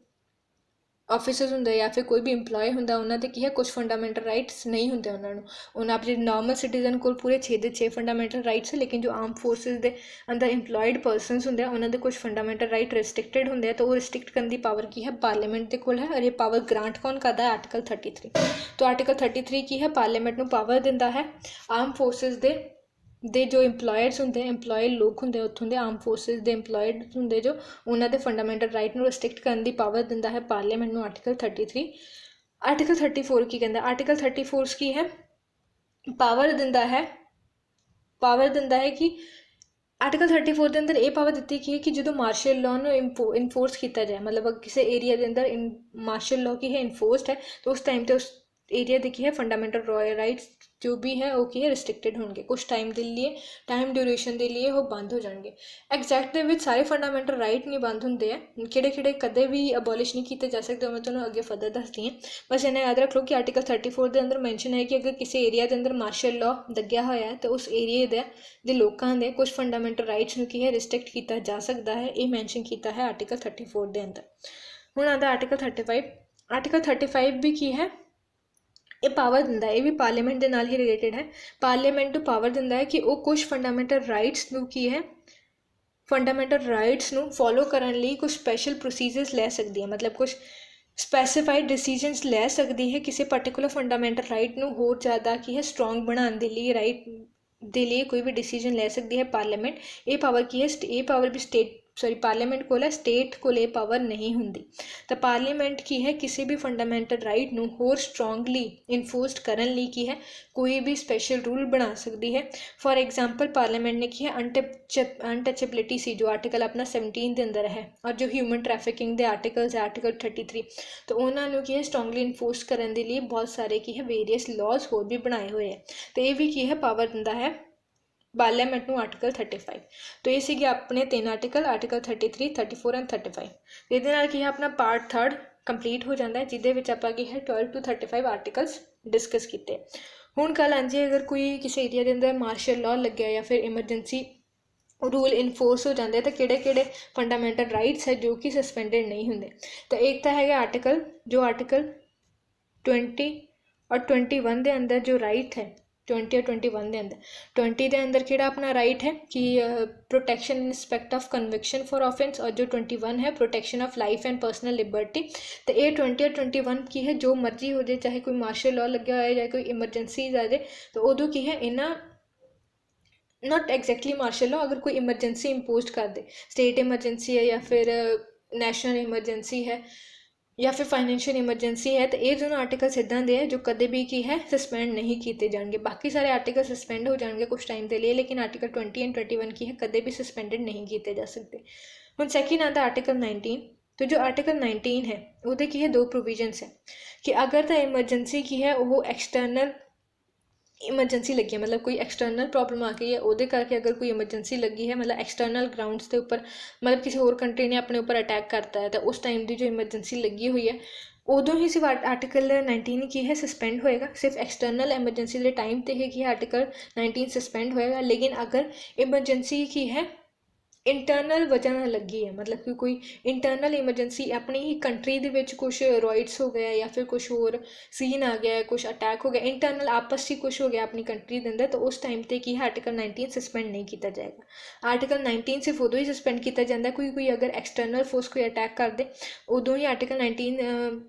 ऑफिसर्स होंगे या फिर कोई भी इंप्लॉय होंगे उन्होंने की है कुछ फंडामेंटल राइट्स नहीं होंगे उन्होंने अपने नॉर्मल सिटीजन को पूरे 6 के 6 फंडामेंटल राइट्स है, लेकिन जो आर्म फोर्सेस के अंदर इंप्लॉयड परसनस होंगे उन्होंने कुछ फंडामेंटल राइट रिस्ट्रिक्टेड होंगे तो वो रिस्ट्रिक्ट करने की पावर की है पार्लियामेंट के कोल है। और ये पावर ग्रांट कौन करता है, आर्टिकल 33। तो आर्टिकल 33 की है पार्लियामेंट को पावर दिंदा है आर्म फोर्सेस दे जो इंप्लॉयड्स होंगे इंप्लॉयड लोग होंगे उत्थों के आर्म फोर्सेस के इंप्लॉयड होंगे जो उन्होंने फंडामेंटल राइट में रिस्ट्रिक्ट करने की पावर दिंदा है पार्लियामेंट में आर्टिकल 33। आर्टिकल 34 की कहता आर्टिकल 34 की है पावर दिंदा है कि आर्टिकल 34 के अंदर ये पावर दी गई है कि जो मार्शल लॉ इनफोर्स किया जाए, मतलब अगर किसी एरिया के अंदर मार्शल लॉ की है इनफोर्सड है तो उस टाइम तो उस एरिया की है फंडामेंटल राइट्स जो भी है वो की है रिस्ट्रिक्टेड होंगे कुछ टाइम के लिए, टाइम ड्यूरेशन के लिए वो बंद हो जाएंगे। एग्जैक्ट सारे फंडामेंटल राइट नहीं बंद होंगे है, किहड़े कदे भी अबॉलिश नहीं किए जा सकते, मैं तुम्हें अगे फर्दर दसदी हाँ। बस इन्हें याद रख लो कि आर्टिकल 34 के अंदर मैंशन है कि अगर किसी एरिया के अंदर मार्शल लॉ लग्या होया है तो उस एरिए दे लोगों के कुछ फंडामेंटल राइट्स की है रिस्ट्रिक्ट किया जा सकता है, ये मैंशन किया है आर्टिकल 34 के अंदर। हुण आता आर्टिकल 35। आर्टिकल 35 भी की है, ये पावर दिंदा है, ये भी पार्लीमेंट के नाल ही रिलेटेड है। पार्लीमेंट को पावर दिंदा है कि वो कुछ फंडामेंटल राइट्स नूं की है फंडामेंटल राइट्स नूं फॉलो करने लिए कुछ स्पैशल प्रोसीजर्स लै सकती है, मतलब कुछ स्पैसीफाइड डिसीजनस लै सकती है किसी पर्टिकुलर फंडामेंटल राइट नूं होर ज़्यादा की है स्ट्रोंग बनाने के लिए, राइट दे लिए कोई भी डिसीजन ले सकती है पार्लीमेंट। ये पावर की है, ये पावर भी स्टेट पार्लीमेंट को है, स्टेट को ले पावर नहीं होंगी। तो पार्लीमेंट की है किसी भी फंडामेंटल राइट नूं होर स्ट्रोंगली इनफोर्स करने लिए की है कोई भी स्पैशल रूल बना सकती है। फॉर एग्जाम्पल पार्लीमेंट ने की है अनटचेबिलिटी सी जो आर्टिकल अपना 17 के अंदर है, और जो ह्यूमन ट्रैफिकिंग के आर्टिकल्स है आर्टिकल 33, तो उन्होंने की है स्ट्रोंगली इनफोर्स करने के लिए बहुत सारे की है वेरीअस लॉज होर भी बनाए हुए हैं। तो ये भी की है पावर दिंदा है पार्लीमेंट नूं आर्टिकल 35। तो ये सीगे अपने 3 आर्टिकल 33, 34 एंड 35। ਇਹਦੇ ਨਾਲ ਕੀ ਹੈ अपना पार्ट 3 कंप्लीट हो जाता है जिदे विच आपां की है 12 to 35 आर्टिकल्स डिस्कस किए। हुण गल आंदी अगर कोई किसी एरिया के अंदर मार्शल लॉ लग्या या फिर इमरजेंसी रूल इनफोर्स हो जाते तो किहड़े फंडामेंटल राइट्स है जो कि सस्पेंडेड नहीं होंगे। तो एक तो है आर्टिकल जो आर्टिकल 20 और 21 के अंदर जो राइट है 20 और 21 के अंदर 20 के अंदर किहड़ा अपना राइट है कि protection in respect of conviction for offence, और जो 21 है protection of life and personal liberty. तो ये 20 और 21 की है जो मर्जी हो जाए, चाहे कोई मार्शल लॉ लग्या हो जाए कोई इमरजेंसी आ जाए तो उदों की है इन्ना नॉट एग्जैक्टली मार्शल लॉ अगर कोई इमरजेंसी इंपोज कर दे, स्टेट इमरजेंसी है या फिर नेशनल इमरजेंसी है या फिर फाइनेंशियल इमरजेंसी है, तो ये दोनों आर्टिकल्स इदां दे है जो कदे भी की है सस्पेंड नहीं किए जाएंगे। बाकी सारे आर्टिकल सस्पेंड हो जाएंगे कुछ टाइम के लिए, लेकिन आर्टिकल 20 एंड 21 की है कदे भी सस्पेंडेड नहीं किए जा सकते। हुण सैकेंड आता आर्टिकल 19। तो जो आर्टिकल 19 है वो की है 2 प्रोविजनस है कि अगर तो इमरजेंसी की है वो एक्सटर्नल इमरजेंसी लगी है, मतलब कोई एक्सटर्नल प्रॉब्लम आ गई है वो करके अगर कोई इमरजेंसी लगी है, मतलब एक्सटर्नल ग्राउंड्स के उपर मतलब किसी होर कंट्री ने अपने ऊपर अटैक करता है तो उस टाइम की जो इमरजेंसी लगी हुई है उदों ही सिर्फ आर्टिकल 19 की है सस्पेंड होएगा, सिर्फ एक्सटर्नल एमरजेंसी के टाइम पर ही आर्टिकल 19 सस्पेंड होएगा। लेकिन अगर इमरजेंसी की है इंटरनल वजह ना लगी है, मतलब कि कोई इंटरनल इमरजेंसी अपनी ही कंट्री के कुछ रॉइट्स हो गया या फिर कुछ होर सीन आ गया, कुछ अटैक हो गया इंटरनल आपस ही कुछ हो गया अपनी कंट्री के अंदर, तो उस टाइम पर की है आर्टिकल 19 सस्पेंड नहीं किया जाएगा। आर्टिकल 19 सिर्फ उदों ही सस्पेंड किया जाता है कोई अगर एक्सटर्नल फोर्स कोई अटैक कर दे उदों ही आर्टिकल 19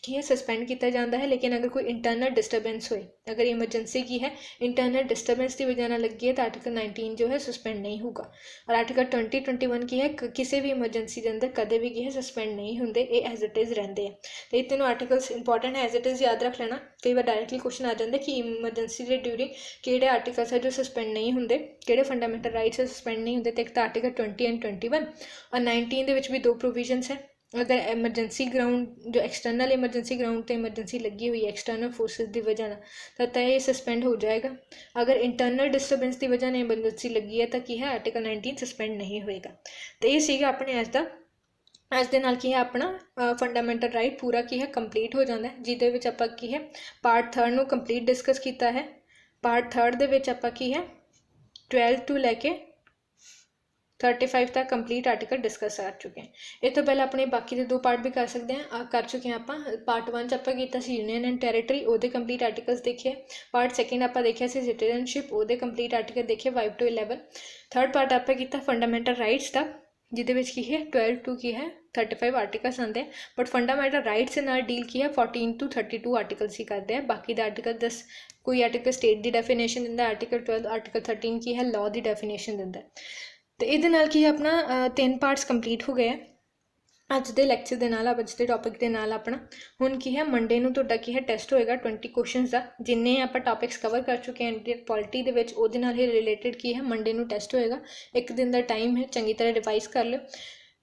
की है सस्पेंड किया जाता है। लेकिन अगर कोई इंटरनल डिस्टर्बेंस होए, अगर इमरजेंसी की है इंटरनल डिस्टर्बेंस की वजह लगी है तो आर्टिकल 19 जो है सस्पेंड नहीं होगा। और आर्टिकल 20, 21 की है किसी भी इमरजेंसी के अंदर कदे भी की है सस्पेंड नहीं होंगे, ये एज इट इज़ रहते हैं। तो ये तीनों आर्टिकल्स इंपॉर्टेंट है, एज इट इज़ याद रख लेना। कई बार डायरेक्टली क्वेश्चन आ जाता है कि इमरजेंसी के ड्यूरिंग किहड़े आर्टिकल्स है जो सस्पेंड नहीं होंगे, किहड़े फंडामेंटल राइट्स सस्पेंड नहीं होंगे। तो एक तो आर्टिकल 20 एंड 21 और 19 के भी 2 प्रोविजनस है। अगर एमरजेंसी ग्राउंड जो एक्सटर्नल इमरजेंसी ग्राउंड तो इमरजेंसी लगी हुई है एक्सटर्नल फोर्सेस की वजह तो ये सस्पेंड हो जाएगा। अगर इंटरनल डिस्टर्बेंस की वजह ने इमरजेंसी लगी है तो की है आर्टिकल 19 सस्पेंड नहीं होएगा। तो ये सीगा अपने अज का अज दे नाल की है अपना फंडामेंटल राइट पूरा की है कंप्लीट हो जाता है, जिहदे विच आपां की है पार्ट 3 नूं कंप्लीट डिस्कस किया है। पार्ट 3 दे विच आपां की है 12 टू लैके 35 तक कंप्लीट आर्टिकल डिस्कस कर चुके हैं। इस तो पहले अपने बाकी के 2 पार्ट भी कर सकते हैं, कर चुके हैं आप। पार्ट 1 आप किया यूनियन एंड टैरेटरी वो कंप्लीट आर्टिकल्स देखे। पार्ट 2 आप देखा सिटीजनशिप वो कंप्लीट आर्टिकल देखे 5 to 11। थर्ड पार्ट आप किया फंडामेंटल राइट्स का जिदे की है 12 to की है 35 आर्टिकल्स आते हैं, बट फंडामेंटल राइट्स से नाल डील की है 14 to 32 आर्टिकल्स ही करते हैं। बाकी का आर्टिकल 10 कोई आर्टिकल स्टेट की डेफिनेशन दिता, आर्टिकल 12 आर्टिकल 13 की है लॉ की डेफिनेशन दिता। तो ये की अपना 3 पार्ट्स कंप्लीट हो गए। ਅੱਜ ਦੇ ਲੈਕਚਰ ਦੇ ਨਾਲ ਅੱਜ ਦੇ ਟੌਪਿਕ ਦੇ ਨਾਲ ਆਪਣਾ ਹੁਣ ਕੀ ਹੈ ਮੰਡੇ ਨੂੰ ਤੁਹਾਡਾ ਕੀ ਹੈ ਟੈਸਟ ਹੋਏਗਾ 20 ਕੁਐਸਚਨਸ ਦਾ। ਜਿੰਨੇ ਆਪਾਂ ਟੌਪਿਕਸ ਕਵਰ ਕਰ ਚੁੱਕੇ ਹਾਂ ਇੰਡੀਅਨ ਪੋਲਿਟੀ ਦੇ ਵਿੱਚ ਉਹਦੇ ਨਾਲ ਹੀ ਰਿਲੇਟਡ ਕੀ ਹੈ ਮੰਡੇ ਨੂੰ ਟੈਸਟ ਹੋਏਗਾ। ਇੱਕ ਦਿਨ ਦਾ ਟਾਈਮ ਹੈ, ਚੰਗੀ ਤਰ੍ਹਾਂ ਰਿਵਾਈਜ਼ ਕਰ ਲਿਓ।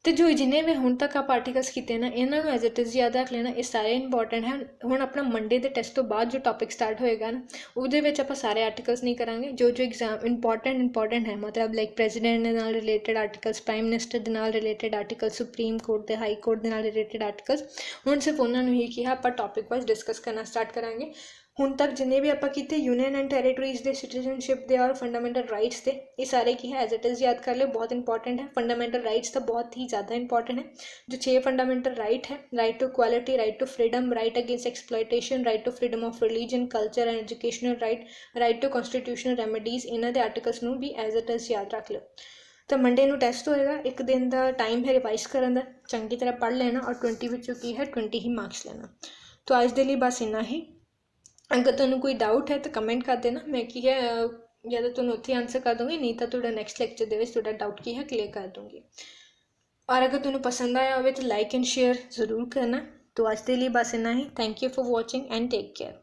ਤੇ ਜੋ ਜਿੰਨੇ ਵੀ ਹੁਣ ਤੱਕ ਆਪਾਂ ਆਰਟੀਕਲਸ ਕੀਤੇ ਨਾ ਇਹਨਾਂ ਨੂੰ ਐਜ਼ ਇਟ ਇਜ਼ ਯਾਦ ਰੱਖ ਲੈਣਾ, ਇਹ ਸਾਰੇ ਇੰਪੋਰਟੈਂਟ ਹੈ। ਹੁਣ ਆਪਣਾ ਮੰਡੇ ਦੇ ਟੈਸਟ ਤੋਂ ਬਾਅਦ ਜੋ ਟੌਪਿਕ ਸਟਾਰਟ ਹੋਏਗਾ ਨਾ ਉਹਦੇ ਵਿੱਚ ਆਪਾਂ ਸਾਰੇ ਆਰਟੀਕਲਸ ਨਹੀਂ ਕਰਾਂਗੇ। ਜੋ ਐਗਜ਼ਾਮ ਇੰਪੋਰਟੈਂਟ ਹੈ ਮਤਲਬ ਲਾਈਕ ਪ੍ਰੈਜ਼ੀਡੈਂਟ ਦੇ ਨਾਲ ਰਿਲੇਟਡ ਆਰਟੀਕਲਸ, ਪ੍ਰਾਈਮ ਮਿਨਿਸਟਰ ਦੇ ਨਾਲ ਰਿਲੇਟਡ ਆਰਟੀਕਲ, ਸੁਪਰੀਮ ਕੋਰਟ ਦੇ ਹਾਈ ਕੋਰਟ ਦੇ ਨਾਲ ਰਿਲੇਟਡ ਆਰਟੀਕਲਸ, ਹੁਣ ਸਿਰਫ ਉਹਨਾਂ ਨੂੰ ਹੀ ਕਿਹਾ ਆਪਾਂ ਟੌਪਿਕ ਵਾਈਜ਼ ਡਿਸਕਸ ਕਰਨਾ ਸਟਾਰਟ ਕਰਾਂਗੇ। ਹੁਣ ਤੱਕ ਜਿੰਨੇ ਵੀ ਆਪਾਂ ਕੀਤੇ ਯੂਨੀਅਨ ਐਂਡ ਟੈਰੀਟਰੀਜ਼ ਦੇ, ਸਿਟੀਜ਼ਨਸ਼ਿਪ ਦੇ ਔਰ ਫੰਡਾਮੈਂਟਲ ਰਾਈਟਸ ਦੇ, ਇਹ ਸਾਰੇ ਕੀ ਹੈ ਐਜ਼ ਇਟ ਇਜ਼ ਯਾਦ ਕਰ ਲਿਓ, ਬਹੁਤ ਇੰਪੋਰਟੈਂਟ ਹੈ। ਫੰਡਾਮੈਂਟਲ ਰਾਈਟਸ ਤਾਂ ਬਹੁਤ ਹੀ ਜ਼ਿਆਦਾ ਇੰਪੋਰਟੈਂਟ ਹੈ। जो 6 फंडामेंटल राइट है, right to equality, right to freedom, right against exploitation, right to freedom of religion, culture and educational right, right to constitutional remedies, इन्हों के आर्टिकल्स में भी एज इट इज याद रख लो। तो मंडे ਨੂੰ ਟੈਸਟ ਹੋਏਗਾ, ਇੱਕ ਦਿਨ ਦਾ ਟਾਈਮ ਹੈ ਰਿਵਾਈਜ਼ ਕਰਨ ਦਾ, ਚੰਗੀ ਤਰ੍ਹਾਂ ਪੜ੍ਹ ਲੈਣਾ ਔਰ 20 ਵਿੱਚੋਂ ਕੀ ਹੈ 20 ਹੀ ਮਾਰਕਸ ਲੈਣਾ। तो ਅੱਜ ਦੇ ਲਈ ਬਸ ਇੰਨਾ ਹੀ। अगर ਤੁਹਾਨੂੰ ਕੋਈ ਡਾਊਟ ਹੈ ਤਾਂ ਕਮੈਂਟ ਕਰ ਦੇਣਾ, ਮੈਂ ਕੀ ਹੈ ਜਾਂ ਤਾਂ ਤੁਹਾਨੂੰ ਉੱਥੇ ਆਨਸਰ ਕਰ ਦੂੰਗੀ, ਨਹੀਂ ਤਾਂ ਤੁਹਾਡਾ ਨੈਕਸਟ ਲੈਕਚਰ ਦੇ ਵਿੱਚ ਤੁਹਾਡਾ डाउट की है क्लियर कर दूँगी। और अगर तुम्हें पसंद आया हो तो लाइक एंड शेयर ज़रूर करना। तो आज के लिए बस इतना ही। Thank you for watching and take care.